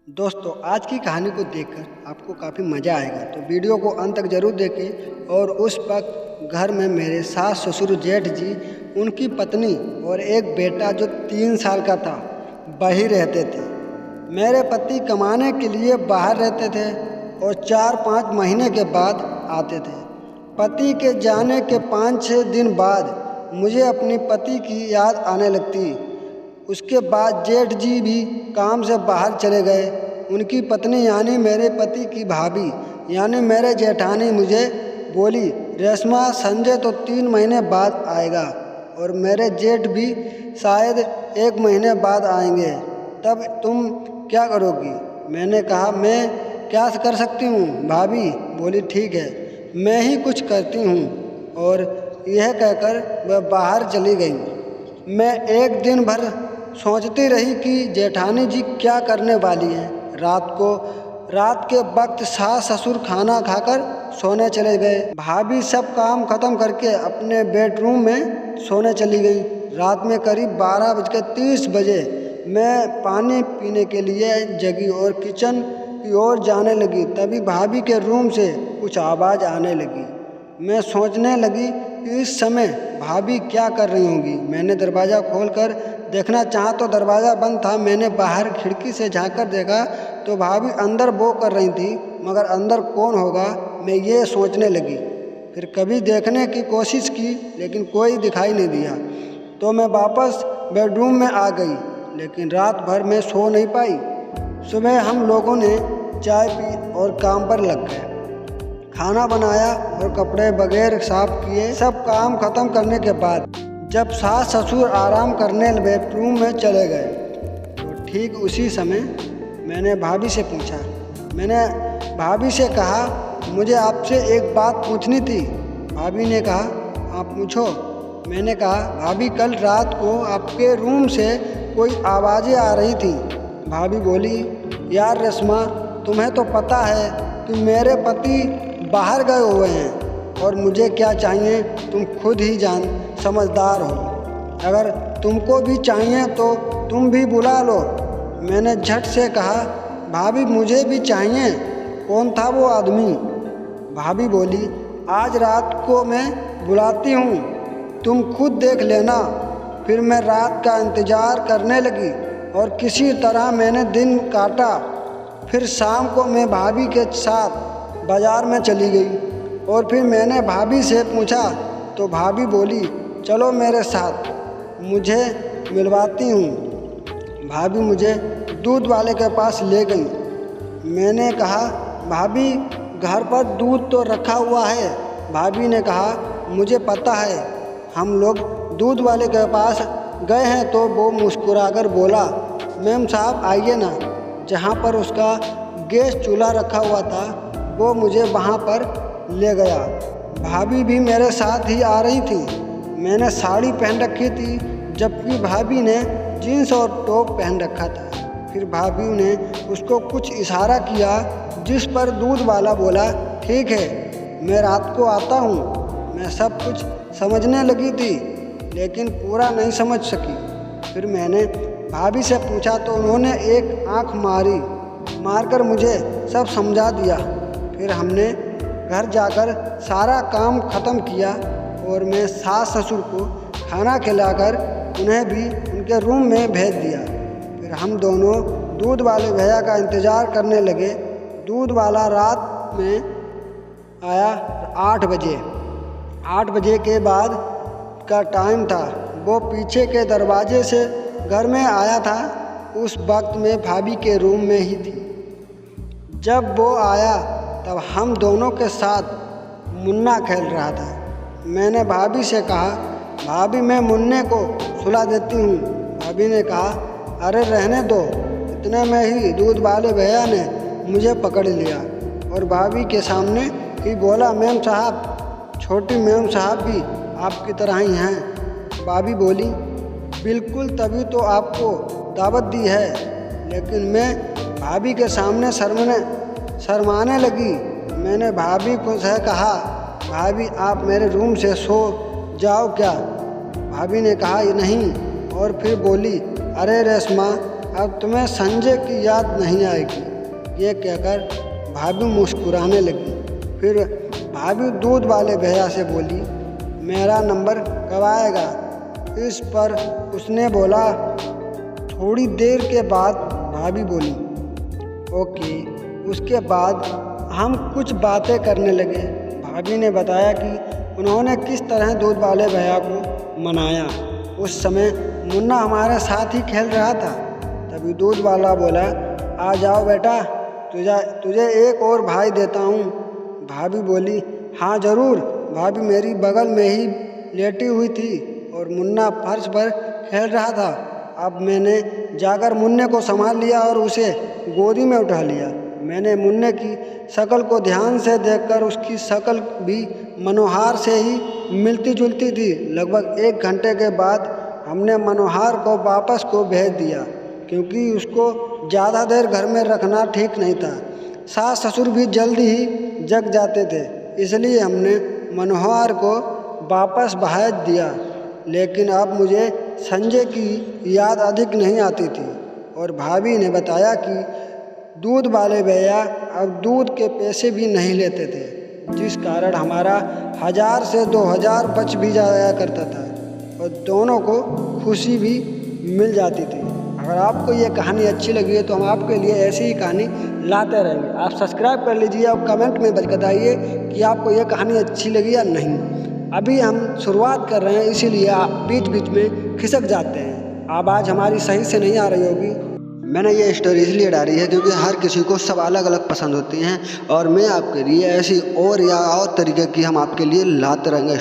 दोस्तों, आज की कहानी को देखकर आपको काफ़ी मज़ा आएगा, तो वीडियो को अंत तक ज़रूर देखें। और उस वक्त घर में मेरे सास ससुर जेठ जी, उनकी पत्नी और एक बेटा जो 3 साल का था वही रहते थे। मेरे पति कमाने के लिए बाहर रहते थे और 4-5 महीने के बाद आते थे। पति के जाने के 5-6 दिन बाद मुझे अपनी पति की याद आने लगती। उसके बाद जेठ जी भी काम से बाहर चले गए। उनकी पत्नी यानी मेरे पति की भाभी यानी मेरे जेठानी मुझे बोली, रेशमा संजय तो 3 महीने बाद आएगा और मेरे जेठ भी शायद 1 महीने बाद आएंगे, तब तुम क्या करोगी? मैंने कहा, मैं क्या कर सकती हूँ? भाभी बोली, ठीक है, मैं ही कुछ करती हूँ। और यह कहकर वह बाहर चली गई। मैं एक दिन भर सोचती रही कि जेठानी जी क्या करने वाली हैं। रात के वक्त सास ससुर खाना खाकर सोने चले गए। भाभी सब काम खत्म करके अपने बेडरूम में सोने चली गई। रात में करीब 12:30 बजे मैं पानी पीने के लिए जगी और किचन की ओर जाने लगी। तभी भाभी के रूम से कुछ आवाज़ आने लगी। मैं सोचने लगी कि इस समय भाभी क्या कर रही होंगी। मैंने दरवाज़ा खोलकर देखना चाहा तो दरवाज़ा बंद था। मैंने बाहर खिड़की से झांककर देखा तो भाभी अंदर वो कर रही थी, मगर अंदर कौन होगा मैं ये सोचने लगी। फिर कभी देखने की कोशिश की लेकिन कोई दिखाई नहीं दिया, तो मैं वापस बेडरूम में आ गई, लेकिन रात भर मैं सो नहीं पाई। सुबह हम लोगों ने चाय पी और काम पर लग गए। खाना बनाया और कपड़े वगैरह साफ किए। सब काम खत्म करने के बाद जब सास ससुर आराम करने बेडरूम में चले गए तो ठीक उसी समय मैंने भाभी से पूछा। मैंने भाभी से कहा, मुझे आपसे एक बात पूछनी थी। भाभी ने कहा, आप पूछो। मैंने कहा, भाभी कल रात को आपके रूम से कोई आवाज़ें आ रही थी। भाभी बोली, यार रेशमा, तुम्हें तो पता है कि मेरे पति बाहर गए हुए हैं और मुझे क्या चाहिए तुम खुद ही समझदार हो। अगर तुमको भी चाहिए तो तुम भी बुला लो। मैंने झट से कहा, भाभी मुझे भी चाहिए। कौन था वो आदमी? भाभी बोली, आज रात को मैं बुलाती हूँ, तुम खुद देख लेना। फिर मैं रात का इंतज़ार करने लगी और किसी तरह मैंने दिन काटा। फिर शाम को मैं भाभी के साथ बाज़ार में चली गई और फिर मैंने भाभी से पूछा तो भाभी बोली, चलो मेरे साथ, मुझे मिलवाती हूँ। भाभी मुझे दूध वाले के पास ले गई। मैंने कहा, भाभी घर पर दूध तो रखा हुआ है। भाभी ने कहा, मुझे पता है। हम लोग दूध वाले के पास गए हैं तो वो मुस्कुराकर बोला, मैम साहब आइए ना। जहाँ पर उसका गैस चूल्हा रखा हुआ था वो मुझे वहाँ पर ले गया। भाभी भी मेरे साथ ही आ रही थी। मैंने साड़ी पहन रखी थी जबकि भाभी ने जीन्स और टॉप पहन रखा था। फिर भाभी ने उसको कुछ इशारा किया जिस पर दूध वाला बोला, ठीक है, मैं रात को आता हूँ। मैं सब कुछ समझने लगी थी लेकिन पूरा नहीं समझ सकी। फिर मैंने भाभी से पूछा तो उन्होंने एक आंख मारकर मुझे सब समझा दिया। फिर हमने घर जाकर सारा काम ख़त्म किया और मैं सास ससुर को खाना खिलाकर उन्हें भी उनके रूम में भेज दिया। फिर हम दोनों दूध वाले भैया का इंतज़ार करने लगे। दूध वाला रात में आया 8 बजे। 8 बजे के बाद का टाइम था। वो पीछे के दरवाजे से घर में आया था। उस वक्त मैं भाभी के रूम में ही थी। जब वो आया तब हम दोनों के साथ मुन्ना खेल रहा था। मैंने भाभी से कहा, भाभी मैं मुन्ने को सुला देती हूँ। भाभी ने कहा, अरे रहने दो। इतने में ही दूध वाले भैया ने मुझे पकड़ लिया और भाभी के सामने ही बोला, मैम साहब, छोटी मैम साहब भी आपकी तरह ही हैं। भाभी बोली, बिल्कुल, तभी तो आपको दावत दी है। लेकिन मैं भाभी के सामने शर्माने लगी। मैंने भाभी को से कहा, भाभी आप मेरे रूम से सो जाओ क्या? भाभी ने कहा, नहीं। और फिर बोली, अरे रेशमा, अब तुम्हें संजय की याद नहीं आएगी। ये कहकर भाभी मुस्कुराने लगी। फिर भाभी दूध वाले भैया से बोली, मेरा नंबर कब आएगा? इस पर उसने बोला। थोड़ी देर के बाद भाभी बोली, ओके। उसके बाद हम कुछ बातें करने लगे। भाभी ने बताया कि उन्होंने किस तरह दूध वाले भैया को मनाया। उस समय मुन्ना हमारे साथ ही खेल रहा था। तभी दूध वाला बोला, आ जाओ बेटा, तुझे एक और भाई देता हूँ। भाभी बोली, हाँ ज़रूर। भाभी मेरी बगल में ही लेटी हुई थी और मुन्ना फर्श पर खेल रहा था। अब मैंने जाकर मुन्ने को संभाल लिया और उसे गोदी में उठा लिया। मैंने मुन्ने की शक्ल को ध्यान से देखकर उसकी शक्ल भी मनोहर से ही मिलती जुलती थी। लगभग 1 घंटे के बाद हमने मनोहर को वापस को भेज दिया, क्योंकि उसको ज़्यादा देर घर में रखना ठीक नहीं था। सास ससुर भी जल्दी ही जग जाते थे, इसलिए हमने मनोहर को वापस भेज दिया। लेकिन अब मुझे संजय की याद अधिक नहीं आती थी। और भाभी ने बताया कि दूध वाले भैया अब दूध के पैसे भी नहीं लेते थे, जिस कारण हमारा 1000 से 2000 बच भी जाया करता था और दोनों को खुशी भी मिल जाती थी। अगर आपको ये कहानी अच्छी लगी है तो हम आपके लिए ऐसी ही कहानी लाते रहेंगे। आप सब्सक्राइब कर लीजिए और कमेंट में बताइए कि आपको ये कहानी अच्छी लगी या नहीं। अभी हम शुरुआत कर रहे हैं, इसीलिए आप बीच बीच में खिसक जाते हैं। आवाज़ हमारी सही से नहीं आ रही होगी। मैंने ये स्टोरी इसलिए डाली है क्योंकि हर किसी को सब अलग अलग पसंद होती हैं और मैं आपके लिए ऐसी और या और तरीके की हम आपके लिए लाते रहेंगे।